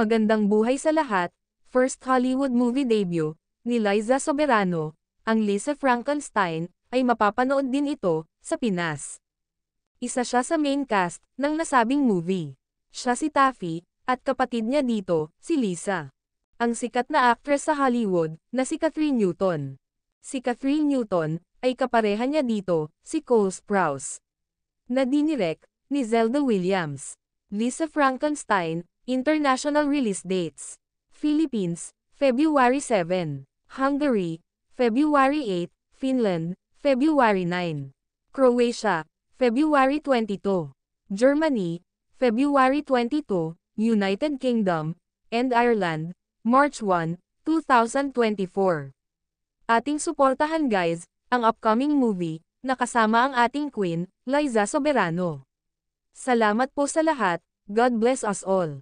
Magandang buhay sa lahat, first Hollywood movie debut, ni Liza Soberano, ang Lisa Frankenstein, ay mapapanood din ito, sa Pinas. Isa siya sa main cast, ng nasabing movie. Siya si Taffy, at kapatid niya dito, si Lisa. Ang sikat na actress sa Hollywood, na si Catherine Newton. Si Catherine Newton, ay kapareha niya dito, si Cole Sprouse. Na dinirek, ni Zelda Williams. Lisa Frankenstein, international release dates. Philippines, February 7. Hungary, February 8. Finland, February 9. Croatia, February 22. Germany, February 22. United Kingdom, and Ireland, March 1, 2024. Ating suportahan guys, ang upcoming movie, na kasama ang ating queen, Liza Soberano. Salamat po sa lahat, God bless us all.